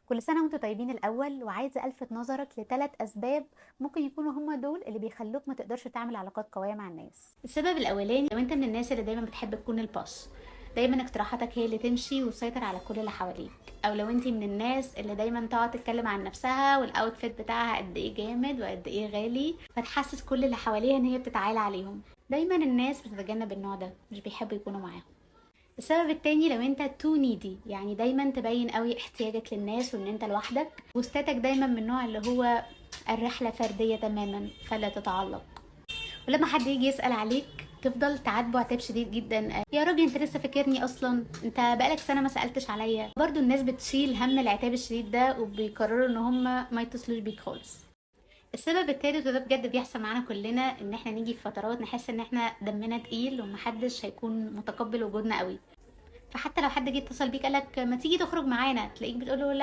كل سنة وانتوا طيبين الأول، وعايزة ألفت نظرك لثلاث أسباب ممكن يكونوا هما دول اللي بيخلوك ما تقدرش تعمل علاقات قوية مع الناس. السبب الاولاني، لو انت من الناس اللي دايما بتحب تكون الباص، دايما اقتراحاتك هي اللي تمشي وتسيطر على كل اللي حواليك. او لو انت من الناس اللي دايما تقعد تتكلم عن نفسها والاوتفيت بتاعها قد ايه جامد وقد ايه غالي، فتحسس كل اللي حواليها ان هي بتتعالى عليهم. دايما الناس بتتجنب النوع ده، مش بيحبوا يكونوا معاهم. السبب التاني، لو انت تو نيدي، يعني دايما تبين قوي احتياجك للناس وان انت لوحدك، بوستاتك دايما من النوع اللي هو الرحلة فردية تماما فلا تتعلق. ولما حد يجي يسأل عليك تفضل تعاتبه عتاب شديد جدا، يا راجل انت لسه فاكرني اصلا؟ انت بقالك سنة ما سألتش عليا. برضو الناس بتشيل هم العتاب الشديد ده وبيقرروا ان هم ما يتصلوش بيك خالص. السبب التالت، وده بجد بيحصل معانا كلنا، ان احنا نيجي في فترات نحس ان احنا دمنا تقيل ومحدش هيكون متقبل وجودنا قوي. فحتى لو حد جه اتصل بيك قالك ما تيجي تخرج معانا، تلاقيك بتقوله لا